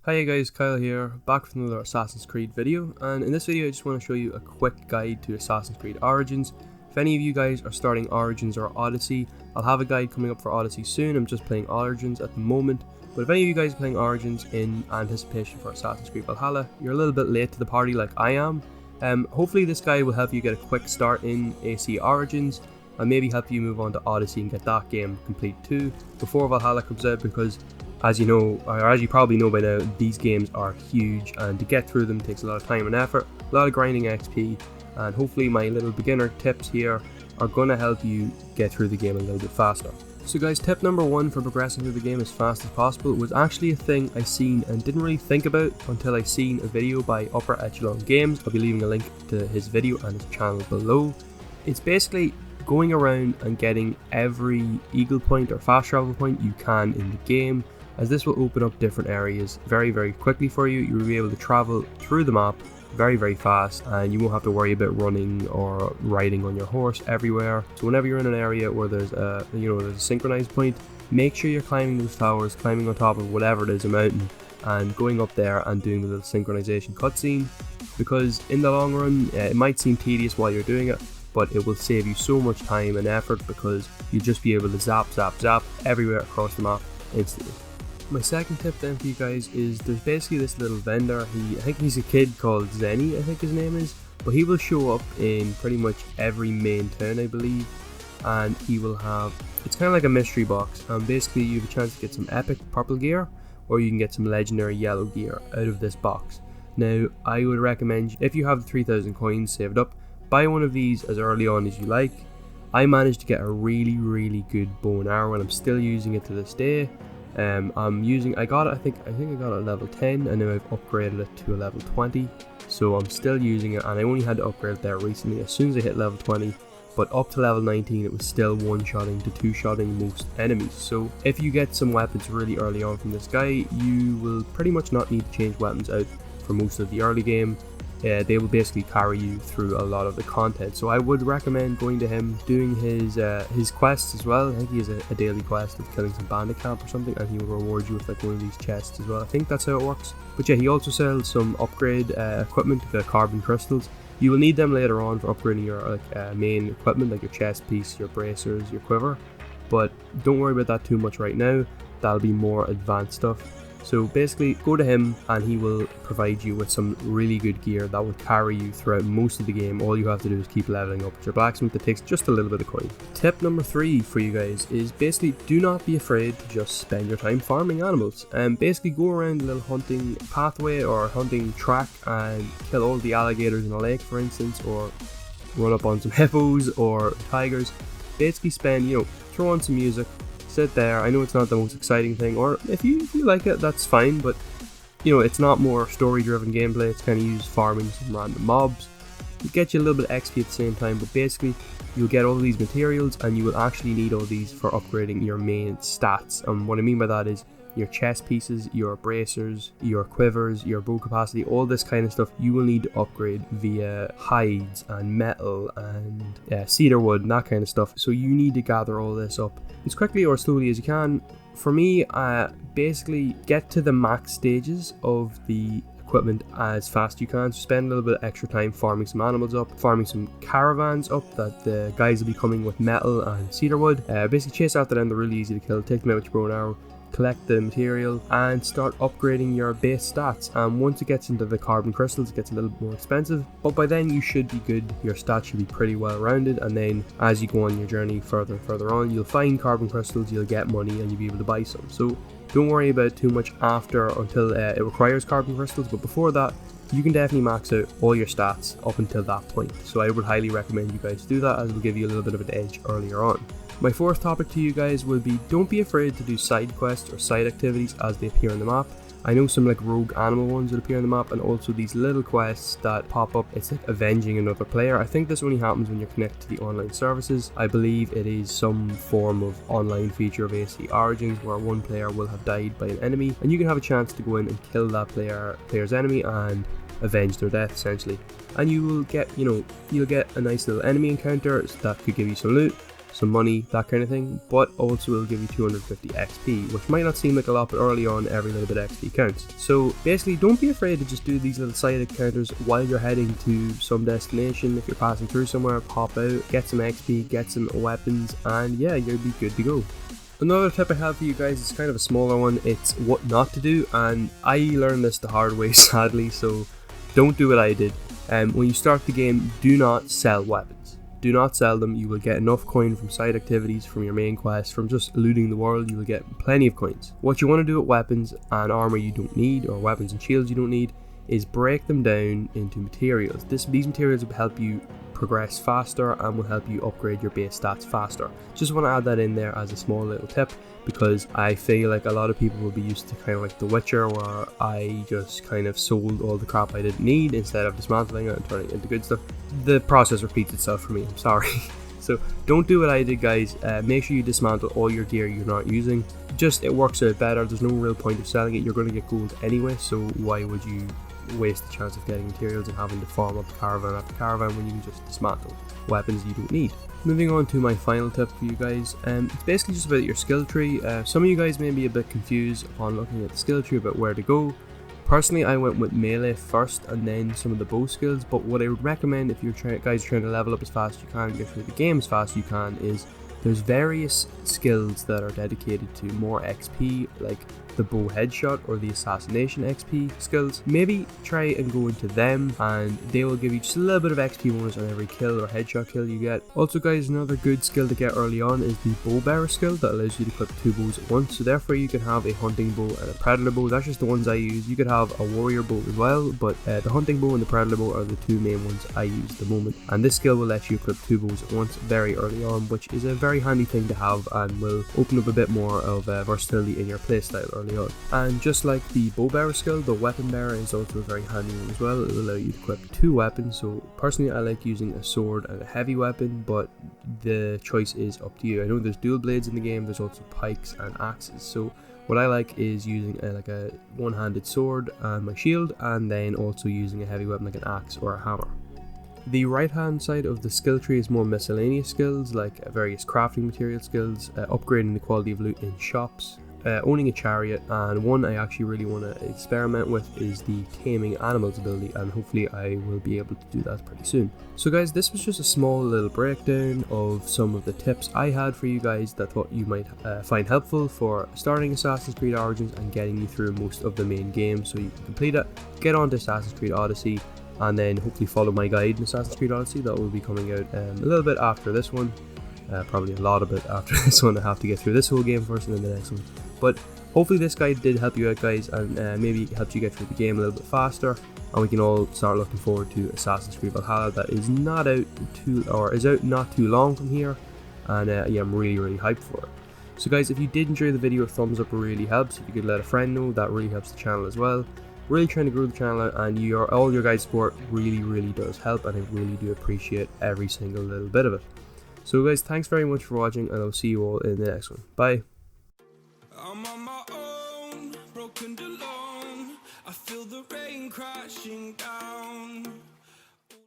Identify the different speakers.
Speaker 1: Hi guys, Kyle here, back with another Assassin's Creed video, and in this video I just want to show you a quick guide to Assassin's Creed Origins. If any of you guys are starting Origins or Odyssey, I'll have a guide coming up for Odyssey soon. I'm just playing Origins at the moment, but if any of you guys are playing Origins in anticipation for Assassin's Creed Valhalla, you're a little bit late to the party like I am. Hopefully this guide will help you get a quick start in AC Origins, and maybe help you move on to Odyssey and get that game complete too, before Valhalla comes out, because as you know, or as you probably know by now, these games are huge, and to get through them takes a lot of time and effort, a lot of grinding XP, and hopefully my little beginner tips here are going to help you get through the game a little bit faster. So guys, tip number one for progressing through the game as fast as possible was actually a thing I seen and didn't really think about until I seen a video by Echelon Gamers. I'll be leaving a link to his video and his channel below. It's basically going around and getting every eagle point or fast travel point you can in the game, as this will open up different areas very quickly for you. You'll be able to travel through the map very fast, and you won't have to worry about running or riding on your horse everywhere. So whenever you're in an area where there's a synchronized point, make sure you're climbing those towers, climbing on top of whatever it is, a mountain, and going up there and doing the little synchronization cutscene, because in the long run it might seem tedious while you're doing it, but it will save you so much time and effort, because you'll just be able to zap everywhere across the map instantly. My second tip then for you guys is there's basically this little vendor. I think he's a kid called Zenny, I think his name is, but he will show up in pretty much every main town, I believe, and he will have, it's kind of like a mystery box, and basically you have a chance to get some epic purple gear, or you can get some legendary yellow gear out of this box. Now I would recommend, if you have 3,000 coins saved up, buy one of these as early on as you like. I managed to get a really good bow and arrow, and I'm still using it to this day. I got it, I think I got it at level 10, and now I've upgraded it to a level 20, so I'm still using it, and I only had to upgrade it there recently as soon as I hit level 20, but up to level 19 it was still one-shotting to two-shotting most enemies. So if you get some weapons really early on from this guy, you will pretty much not need to change weapons out for most of the early game. They will basically carry you through a lot of the content. So I would recommend going to him, doing his quests as well. I think he has a daily quest of killing some bandit camp or something, and he will reward you with like one of these chests as well. I think that's how it works. But yeah, he also sells some upgrade equipment, the carbon crystals. You will need them later on for upgrading your main equipment, like your chest piece, your bracers, your quiver. But don't worry about that too much right now. That'll be more advanced stuff. So basically go to him and he will provide you with some really good gear that will carry you throughout most of the game. All you have to do is keep leveling up with your blacksmith. That takes just a little bit of coin. Tip number 3 for you guys is basically do not be afraid to just spend your time farming animals, and basically go around a little hunting pathway or hunting track and kill all the alligators in a lake, for instance, or run up on some hippos or tigers. Basically spend, throw on some music, sit there. I know it's not the most exciting thing, or if you like it, that's fine, but it's not more story driven gameplay. It's kind of used farming some random mobs. It'll get you a little bit of XP at the same time, but basically you'll get all these materials, and you will actually need all these for upgrading your main stats. And what I mean by that is your chest pieces, your bracers, your quivers, your bow capacity, all this kind of stuff you will need to upgrade via hides and metal and cedar wood and that kind of stuff. So you need to gather all this up as quickly or slowly as you can. For me, basically get to the max stages of the equipment as fast as you can. So spend a little bit of extra time farming some animals up, farming some caravans up that the guys will be coming with metal and cedar wood. Basically chase after them. They're really easy to kill. Take them out with your bow and arrow, collect the material, and start upgrading your base stats. And once it gets into the carbon crystals, it gets a little bit more expensive, but by then you should be good. Your stats should be pretty well rounded, and then as you go on your journey further and further on, you'll find carbon crystals, you'll get money, and you'll be able to buy some. So don't worry about too much until it requires carbon crystals, but before that you can definitely max out all your stats up until that point. So I would highly recommend you guys do that, as it will give you a little bit of an edge earlier on. My fourth topic to you guys will be, don't be afraid to do side quests or side activities as they appear on the map. I know some like rogue animal ones that appear on the map, and also these little quests that pop up. It's like avenging another player. I think this only happens when you're connected to the online services. I believe it is some form of online feature of AC Origins where one player will have died by an enemy, and you can have a chance to go in and kill that player's enemy and avenge their death essentially. And you will get, you'll get a nice little enemy encounter that could give you some loot. some money, that kind of thing, but also will give you 250 XP, which might not seem like a lot, but early on every little bit of XP counts. So basically, don't be afraid to just do these little side encounters while you're heading to some destination. If you're passing through somewhere, pop out, get some XP, get some weapons, and yeah, you'll be good to go. Another tip I have for you guys is kind of a smaller one. It's what not to do, and I learned this the hard way sadly, so don't do what I did. When you start the game, do not sell weapons. Do not sell them. You will get enough coin from side activities, from your main quest, from just looting the world. You will get plenty of coins. What you want to do with weapons and armor you don't need, or weapons and shields you don't need, is break them down into materials. These materials will help you progress faster and will help you upgrade your base stats faster. Just want to add that in there as a small little tip, because I feel like a lot of people will be used to kind of like The Witcher, where I just kind of sold all the crap I didn't need instead of dismantling it and turning it into good stuff. The process repeats itself for me, I'm sorry. So don't do what I did, guys. Make sure you dismantle all your gear you're not using. Just, it works out better. There's no real point of selling it. You're going to get gold anyway, so why would you waste the chance of getting materials and having to farm up caravan after caravan when you can just dismantle weapons you don't need. Moving on to my final tip for you guys, it's basically just about your skill tree. Some of you guys may be a bit confused upon looking at the skill tree about where to go. Personally, I went with melee first and then some of the bow skills, but what I would recommend if you're guys trying to level up as fast as you can, get through the game as fast as you can, is there's various skills that are dedicated to more XP, like the bow headshot or the assassination XP skills. Maybe try and go into them, and they will give you just a little bit of XP bonus on every kill or headshot kill you get. Also guys, another good skill to get early on is the bow bearer skill that allows you to equip 2 bows at once. So therefore you can have a hunting bow and a predator bow. That's just the ones I use. You could have a warrior bow as well, but the hunting bow and the predator bow are the 2 main ones I use at the moment. And this skill will let you equip 2 bows at once very early on, which is a very handy thing to have and will open up a bit more of versatility in your playstyle early on. And just like the bow bearer skill, the weapon bearer is also a very handy one as well. It will allow you to equip 2 weapons. So personally I like using a sword and a heavy weapon, but the choice is up to you. I know there's dual blades in the game, there's also pikes and axes. So what I like is using like a one-handed sword and my shield, and then also using a heavy weapon like an axe or a hammer. The right hand side of the skill tree is more miscellaneous skills like various crafting material skills, upgrading the quality of loot in shops, owning a chariot, and one I actually really want to experiment with is the taming animals ability, and hopefully I will be able to do that pretty soon. So guys, this was just a small little breakdown of some of the tips I had for you guys that I thought you might find helpful for starting Assassin's Creed Origins and getting you through most of the main game so you can complete it, get on to Assassin's Creed Odyssey, and then hopefully follow my guide in Assassin's Creed Odyssey that will be coming out a little bit after this one. Probably a lot of it after this one. I have to get through this whole game first and then the next one. But hopefully this guide did help you out, guys, and maybe helped you get through the game a little bit faster, and we can all start looking forward to Assassin's Creed Valhalla that is not out not too long from here, and yeah, I'm really hyped for it. So guys, if you did enjoy the video, a thumbs up really helps. If you could let a friend know, that really helps the channel as well. Really trying to grow the channel, and all your guys' support really does help, and I really do appreciate every single little bit of it. So guys, thanks very much for watching, and I'll see you all in the next one. Bye. I'm on my own, broken alone. I feel the rain crashing down.